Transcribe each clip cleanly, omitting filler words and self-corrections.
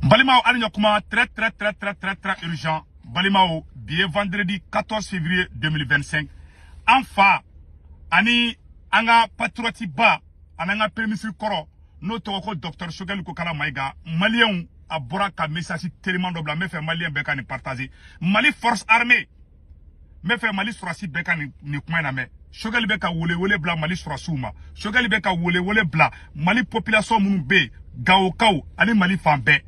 Balimao Alignokuma, très urgent. Balimao, bien vendredi 14 février 2025. Enfin, Ani Anga Patrioti Ba, Ananga Permissi Koro, notre docteur Shogel Kokala Maïga, Malien a Boraka message tellement double, mais fait Malien Beka ni partager. Mali force armée, mais fait Mali Surasi Beka ni Koumaname. Shogel Beka wole bla Mali Surasuma. Shogel Beka wole bla Mali population Mounbe, Gaokao, Ani Mali Fambe.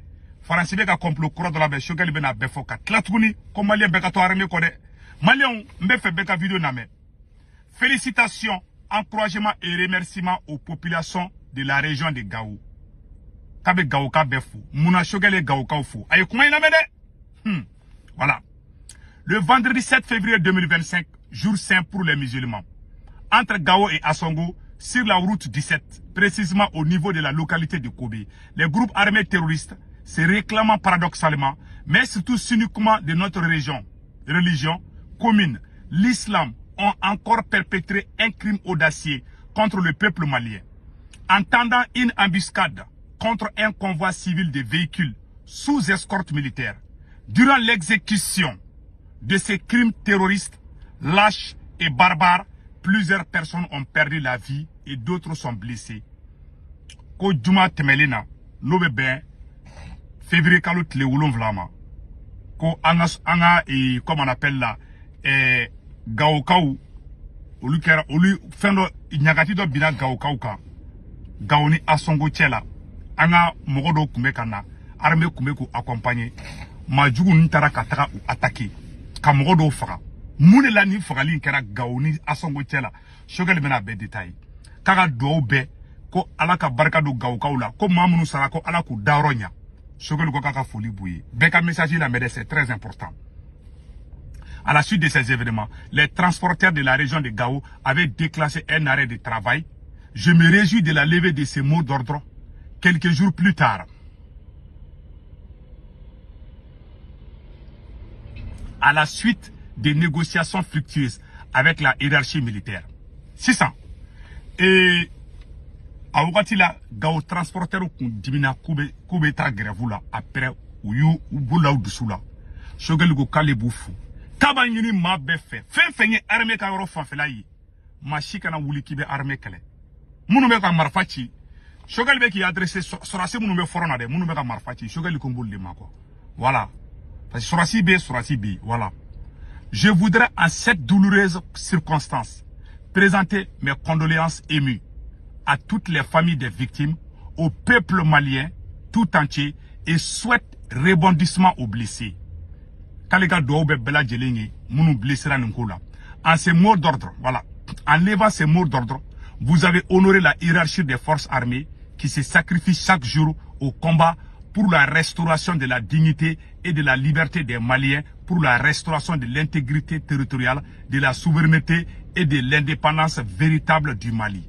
Faransi beka complot kura de la be Shogel bena befoka. Tlatuni, comme Malien Beka to armée kode. Malien Mbefe Beka vidéo name. Félicitations, encouragement et remerciements aux populations de la région de Gao. Kabe Gao Kabefou. Mouna Shogel Gao Kaofou. Aye comment il a mené? Voilà. Le vendredi 7 février 2025, jour saint pour les musulmans. Entre Gao et Assongo, sur la route 17, précisément au niveau de la localité de Kobe, les groupes armés terroristes se réclamant paradoxalement, mais surtout cyniquement de notre religion commune, l'islam, ont encore perpétré un crime audacieux contre le peuple malien. En tendant une embuscade contre un convoi civil de véhicules sous escorte militaire, durant l'exécution de ces crimes terroristes lâches et barbares, plusieurs personnes ont perdu la vie et d'autres sont blessées. Ko Juma Temelina, Nobebe, février Kalot Leoulon Vlama, Ko Anga et comme on appelle là, Gaokao, Olu Fendo, Nyagatido Bina Gaokauka, Gaoni Asongo Tchela, Anga Mogodo Kumekana, armée Kumeku accompagné, Majugu Nitara Katara ou attaqué, Kamogodo Fara, Mounelani Farali Kera Gaoni Asongo Tchela, Shogel Mena Be détail, Kara Dobe, Ko Alaka Barkado Gaokaula, Ko Mamunu Sarako Alaku Daronya, Shogel Kokaka Foli Bouye, Beka message la Mede, c'est très important. À la suite de ces événements, les transporteurs de la région de Gao avaient déclenché un arrêt de travail. Je me réjouis de la levée de ces mots d'ordre quelques jours plus tard. À la suite des négociations fructueuses avec la hiérarchie militaire. 600. Et à Ougatila, Gao transporteur ou Dimina Koube ta grève là après ou you ou boula ou dessous Shogelugo Kaleboufu. Kabanyini ma befe. Fenye armée ka yoro fanfela yi. Ma shikana wuli kibe armée kele. Munu be ka marfachi. Shogel be ki adressé Sorasi munu be forona de. Munu be ka marfachi. Shogel kombol de mako. Voilà. Parce que Sorasi B. Voilà. Je voudrais en cette douloureuse circonstance présenter mes condoléances émues à toutes les familles des victimes, au peuple malien tout entier et souhaite rebondissement aux blessés. En ces mots d'ordre, voilà, en levant ces mots d'ordre, vous avez honoré la hiérarchie des forces armées qui se sacrifient chaque jour au combat pour la restauration de la dignité et de la liberté des Maliens, pour la restauration de l'intégrité territoriale, de la souveraineté et de l'indépendance véritable du Mali.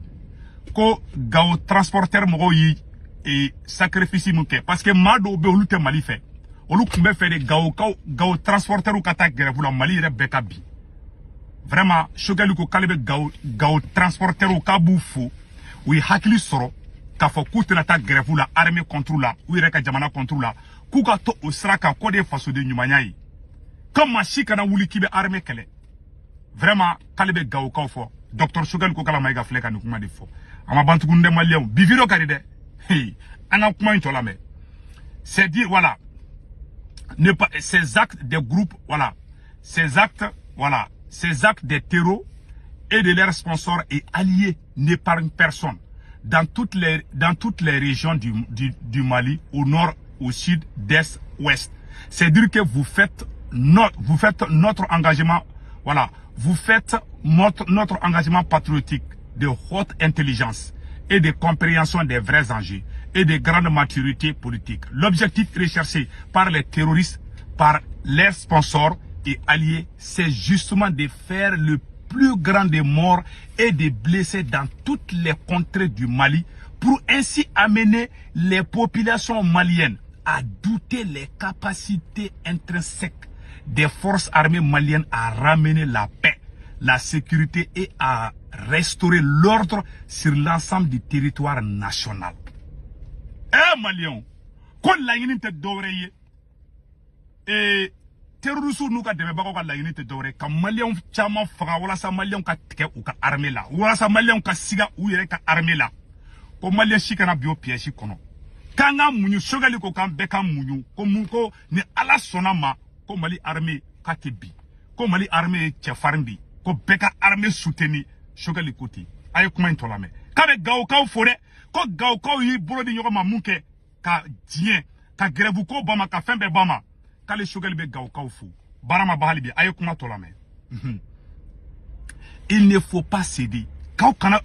Ko Gao transporteur moyi et sacrifice mouke parce que Mado be olute Mali fait. Olu kumbe fait de Gao transporteur ou kata grève la Mali rebeka bi. Vraiment, Shogel ko kalebe Gao transporteur ou kaboufu, oui hakili soro, ka fo koute ta grève la armée contre la, ou reka jamana contre la, kuka to osraka kode faso de nyumanyai. Comme machika na wuli kibe armée kele. Vraiment, kalebe Gao fo, Dr. Shogel ko kala maiga fleka ni kuma de fo. Ama bantugunde malien, biviro karide. Hey, anga kuma intolame. C'est dire, voilà. Ne pas, ces actes des groupes, voilà, ces actes des terreaux et de leurs sponsors et alliés n'épargnent personne dans toutes les régions du Mali, au nord, au sud, d'est, ouest. C'est dire que vous faites notre engagement, voilà, vous faites notre engagement patriotique de haute intelligence et de compréhension des vrais enjeux et de grande maturité politique. L'objectif recherché par les terroristes, par leurs sponsors et alliés, c'est justement de faire le plus grand des morts et des blessés dans toutes les contrées du Mali pour ainsi amener les populations maliennes à douter les capacités intrinsèques des forces armées maliennes à ramener la paix, la sécurité et à restaurer l'ordre sur l'ensemble du territoire national. Eh Maliens, ko laɲini tɛ dɔwɛrɛ ye terroristes n'u ka dɛmɛbagaw ka laɲini tɛ dɔwɛrɛ ka maliyɛnw caman faga walasa maliyɛnw ka tigɛ u ka armée la walasa maliyɛnw ka siga u yɛrɛ ka armée la ko maliyɛn si kana bi o piège kɔnɔ k'an ka muɲu Choguel ko k'an bɛɛ ka muɲu ko mun ko ni Ala sɔnna ma ko Mali armée k'a tɛ bi ko Mali armée ye cɛfarin bi ko bɛɛ ka armée soutenir Choguel ko ten a ye kuma in tɔ lamɛn k'a bɛ Gawokaw fo dɛ ko Gawokaw y'i bolo di ɲɔgɔn ma mun kɛ ka diɲɛ ka grève ko ba ma ka fɛn bɛɛ ba ma k'ale Choguel bɛ Gawokaw fo baara ma ba hali bi a ye kuma tɔ lamɛn il ne faut pas céder k'aw kana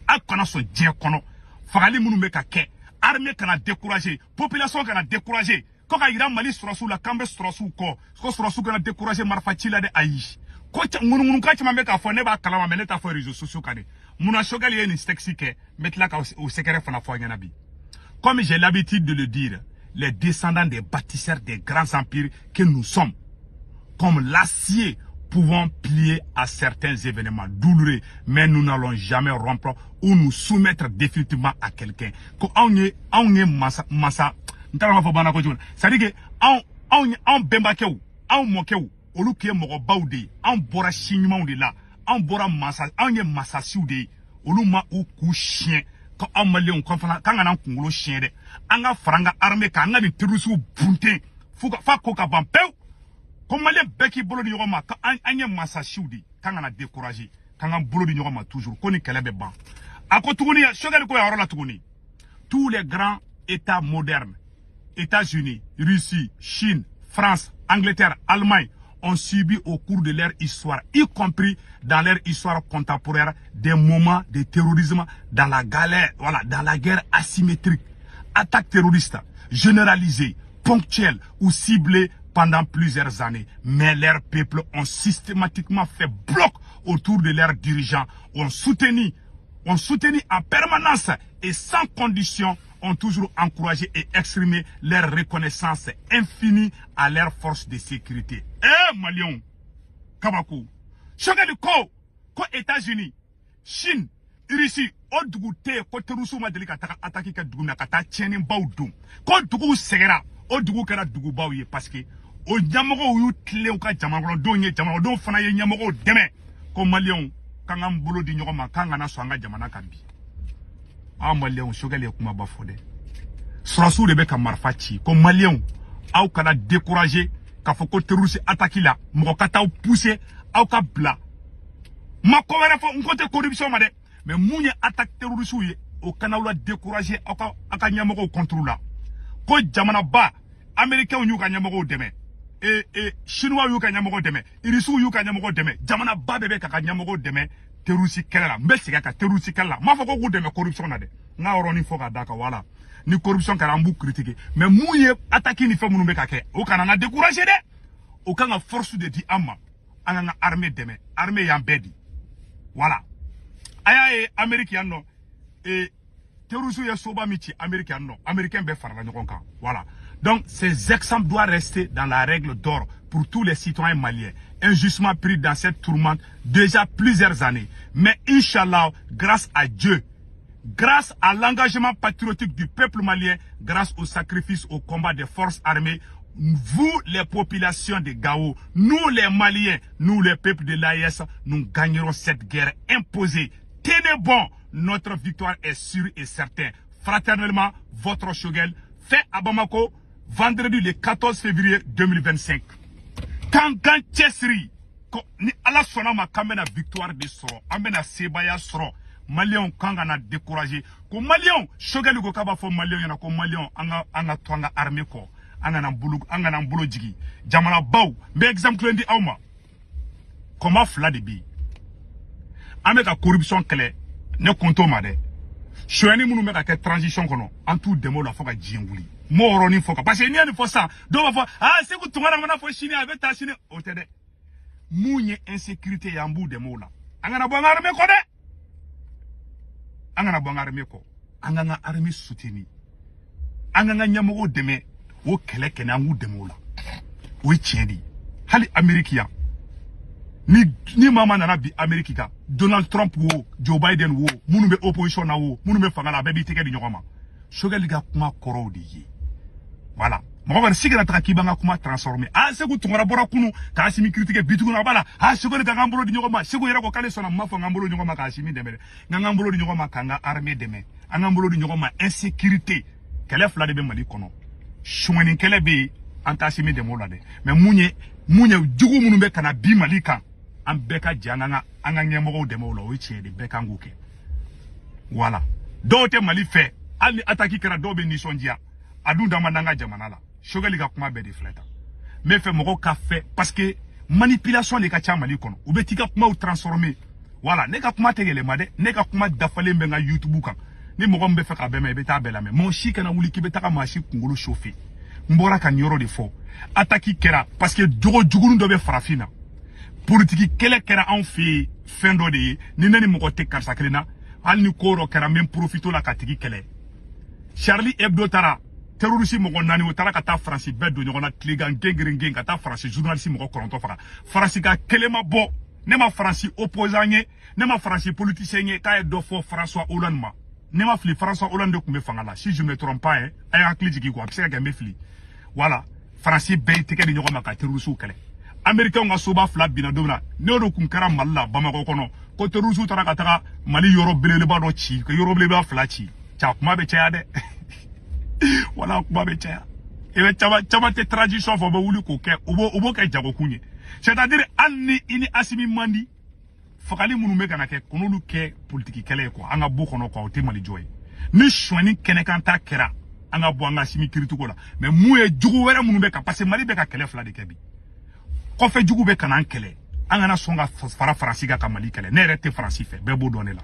sɔn diɲɛ kɔnɔ fagali minnu bɛ ka kɛ armée kana décourager population kana décourager ko ka yira Mali sɔrɔsiw la k'an bɛ sɔrɔsiw kɔ ko sɔrɔsiw kana décourager marifa ci la dɛ ayi ko ŋunuŋunukan caman bɛ k'a fɔ ne b'a kalama mais ne t'a fɔ réseaux sociaux kan dɛ munna Choguel ye nin texte kɛ n bɛ tila ka o secret fana fɔ ɲɛna bi comme j'ai l'habitude de le dire les descendants des bâtisseurs des grands empires que nous sommes comme l'acier pouvons plier à certains événements douloureux, mais nous n'allons jamais rompre ou nous soumettre définitivement à quelqu'un. C'est-à-dire que on bembakew, on mokew, olu ki mogobaw de, on bora chignumon de là, on bora massa, on ye massasiw de, olu ma ou ku chien, quand on malien quand on a un chien de, on a franga armée, quand on a des terroristes bunté, fa koka bampeu. Comme les beki bolo di yoroma ka anye masasiw di kanga na décourager kanga bolo di yoroma toujours koni kelebe ban ako tuguni Choguel ko ya la tuguni tous les grands états modernes États-Unis, Russie, Chine, France, Angleterre, Allemagne ont subi au cours de leur histoire, y compris dans leur histoire contemporaine, des moments de terrorisme dans la galère, voilà, dans la guerre asymétrique, attaques terroristes généralisées, ponctuelles ou ciblées pendant plusieurs années, mais leurs peuples ont systématiquement fait bloc autour de leurs dirigeants, ont soutenu en permanence et sans condition, ont toujours encouragé et exprimé leur reconnaissance infinie à leurs forces de sécurité. Malion, Kabakou, Choguel ko États-Unis, Chine, Russie, Odougouté, ko Terusu Madeli Kata attaqué Kadouguna Kata Tchenin Baoudou, ko Dougou Segera, Odougou Kara Dougou Baouye, parce que o Nyamoro yu tle ou ka Jamagron donye Jamagron fana ye Nyamoro deme, ko Malion, Kangam Bolo di Nyoma, Kangana Swanga Jamana Kambi. Malion, Choguel kuma bafode. Surasu de beka marfachi, ko Malion, au kana découragé, ka foko terroristes attaqué là, mokata ou poussé, au ka bla. Ma kowera fo nkote corruption made, mais mounye attaque terroriste ou ye, au kana ou la découragé, aka Nyamoro contrôle là. Ko Jamana ba, Américain ou ka Nyamoro deme. Chinois yu ka Nyamoro deme, Irisu yu ka Nyamoro deme, Jamana ba bebe ka Nyamoro deme, terroristes kela, mbesi ka terroristes kela, ma foko ou deme corruption nade. Nga oroni foka daka wala. Ni corruption kala mbu critiquer. Mais mouye attaquer ni fait mounou kake. Ou kana découragé de. Ou kana force de di amma. Anga armée deme. Armée yambedi. Voilà. Aya Américain no. Terroristes ya soba michi Américain no. Américain be farla nyokonka. Voilà. Donc ces exemples doivent rester dans la règle d'or pour tous les citoyens maliens, injustement pris dans cette tourmente déjà plusieurs années. Mais Inch'Allah, grâce à Dieu, grâce à l'engagement patriotique du peuple malien, grâce au sacrifice au combat des forces armées, vous les populations de Gao, nous les Maliens, nous les peuples de l'AES, nous gagnerons cette guerre imposée. Tenez bon, notre victoire est sûre et certaine. Fraternellement, votre Choguel, fait à Bamako, vendredi le 14 février 2025. Quand Chesri, ni ala sonama kamena victoire de soro, amena sebaya soro, Malion kanga découragé, ko Malion, Choguel go kaba fo Malion yana ko Malion anga twanga armée ko, anga nan bulu jigi, jamana baw, mais exemple ndi awma. Comment fla de bi? Ame ka corruption kele, ne konto made. Choyani munu me ka transition kono, en tout demo la foka djinguli. Moroni foka, parce que ni ani fo ça, do va fo, c'est que tungana mana fo chine avec ta chine, otede. Mounye insécurité yambu demo la. Anga na bonga armée ko de. Anga na bonga armée ko. Anga na armée soutenu. Anga na nyamogo deme, wo kele kene angu demo la. Oui tiendi. Hali Américain. Ni mama nana bi Amerika, Donald Trump wo, Joe Biden wo, munu be opposition na wo, munu be fangala bebi teke di nyokoma. Choguel ga kuma koro di ye. Voilà. Mɔgɔ si kana taga k'i b'an ka kuma transformer. Ah, Segu Tunkara bɔra kunu ka Asimi critiquer bitugu na bala. Ah, Segu de ka n bolo di ɲɔgɔn ma. Segu yɛrɛ ko k'ale sɔnna ma fɔ n bolo di ɲɔgɔn ma ka Asimi dɛmɛ dɛ. N bolo di ɲɔgɔn ma ka n ka armée dɛmɛ. An bolo di ɲɔgɔn ma insécurité. Kɛlɛ fila de bɛ Mali kɔnɔ. Suŋɛni kɛlɛ bɛ yen an t'a Asimi dɛmɛ o la dɛ. Mais mun ye jugu minnu bɛ kana bi Mali kan. An bɛɛ ka jɛ an ka ɲɛmɔgɔw dɛmɛ o la. O ye tiɲɛ de bɛɛ kan k'o kɛ. Voilà. Dɔw tɛ Mali fɛ. Hali ni attaque kɛra dɔw bɛ nisɔndiya. A dun dama n'an ka jamana la. Choguel ka kuma bɛɛ de filɛ tan. Mais fɛ mɔgɔw ka fɛ parce que manipulation de ka ca Mali kɔnɔ. U bɛ t'i ka kumaw transformer. Voilà, ne ka kuma tɛ yɛlɛma dɛ. Ne ka kuma dafalen bɛ n ka YouTube kan. Ni mɔgɔ min bɛ fɛ ka bɛn i bɛ taa bɛɛ lamɛn. Mɔgɔ si kana wuli k'i bɛ taga maa si kunkolo chauffer. N bɔra ka nin yɔrɔ de fɔ. Attaque kɛra parce que jogo jugunin dɔ bɛ farafin na. Politique kɛlɛ kɛra anw fɛ yen fɛn dɔ de ye. Ni ne ni mɔgɔ tɛ karisa kelen na. Hali ni ko dɔ kɛra n bɛ n profite o la ka tigi kɛlɛ. Charlie Hebdo taara terroriste mɔgɔ 4 o taara ka taa Faransi bɛɛ don ɲɔgɔn na tilegan gengeren ka taa Faransi journaliste mɔgɔ 9 faga. Faransi ka kelen ma bɔ. Ne ma Faransi opposant ye, ne ma Faransi politicien ye k'a ye dɔ fɔ François Hollande ma. Ne ma fili François Hollande de tun bɛ fanga la. Si je me trompe pas, a ye hakili jigin quoi. A bɛ se ka kɛ n bɛ fili. Voilà. Faransi bɛɛ ye tɛgɛ di ɲɔgɔn ma ka terroriste kɛlɛ. Américains ka soba fila binna don na. Ne y'o kun kɛra Mali la Bamako kɔnɔ. Ko terroriste taara ka taga Mali yɔrɔ belebeleba dɔ ci, ka yɔrɔ belebeleba fila ci. Ca kuma bɛ caya dɛ. Voilà kuma bɛ caya. Et bien caman tɛ transition fɔ bɛ wuli k'o kɛ. O b'o kɛ jagokun ye. C'est-à-dire hali ni i ni Asimi man di, fagali minnu bɛ kana kɛ k'olu kɛ politique kɛlɛ ye quoi. An ka bɔ kɔnɔ quoi, o tɛ Mali jɔ ye. Ni suɲɛni kɛnɛkan ta kɛra, an ka bɔ an ka Asimi kirituko la. Mais mun ye jugu wɛrɛ minnu bɛ ka parce que Mali bɛ ka kɛlɛ fila de kɛ bi. Kɔfɛ jugu bɛ kana an kɛlɛ. An kana sɔn ka fara Faransi kan ka Mali kɛlɛ. Ne yɛrɛ tɛ Faransi fɛ, bɛɛ b'o dɔn ne la.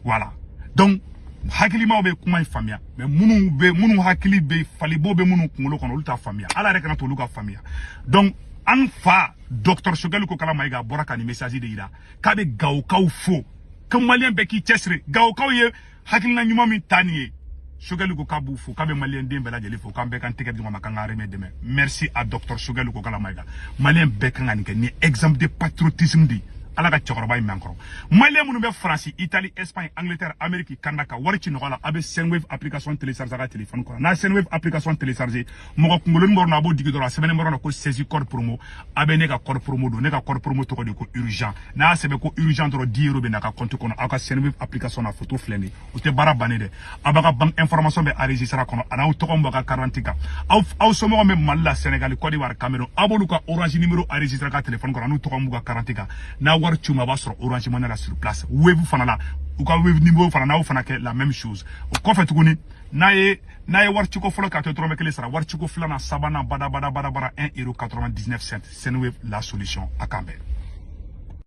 Voilà. Donc hakilimaw bɛ kuma in faamuya mais minnu hakili bɛ falibo bɛ minnu kunkolo kɔnɔ olu t'a faamuya. Ala yɛrɛ kana to olu ka faamuya. Donc an fa Dr Choguel ko kala Mayiga bɔra ka nin message de yira k'a bɛ Gawokaw fo ko malien bɛɛ k'i cɛsiri. Gawokaw ye hakilina ɲuman min ta nin ye. Choguel ko k'a b'u fo k'a bɛ malien den bɛɛ lajɛlen fo k'an bɛɛ kan tɛgɛ di ɲɔgɔn ma k'an ka armée dɛmɛ. Merci à Dr Choguel ko kala Mayiga. Malien bɛɛ kan ka nin kɛ ni exemple de patriotisme de ala ka cɛkɔrɔba in mɛn kɔrɔ. Malien minnu bɛ Faransi, Italie, Espagne, Angleterre, Amérique, Canada ka wari ci nɔgɔ la a bɛ Sendwave application télécharger a ka téléphone kɔnɔ. N'a Sendwave application télécharger mɔgɔ kunkolonin bɔra na a b'o digi dɔrɔn a sɛbɛnnen bɔra na ko saisie code promo a bɛ ne ka code promo don ne ka code promo tɔgɔ de ko urgent. N'a y'a sɛbɛn ko urgent dɔrɔn 10 € bɛ na a ka compte kɔnɔ aw ka Sendwave application na photo filɛ nin ye o tɛ baara bannen dɛ. Aw b'a ka banque information bɛ enregistré a kɔnɔ a n'aw tɔgɔ min b'a ka carte kan. Aw somɔgɔw bɛ Mali la, Sénégal, Côte d'Ivoire, Cameroun aw b'olu ka orange numéro enregistré a ka téléphone kɔnɔ n'u tɔgɔ min b'u ka carte kan. N'a wari ci ma a b'a sɔrɔ Orange Money la sur place. Wave fana la u ka Wave numéro fana n'aw fana kɛ la même chose. O kɔfɛ tuguni n'a ye wariciko fɔlɔ ka to dɔrɔmɛ 1 sara wariciko filanan sabanan bada 1,99 € Sendwave la solution a kan bɛn.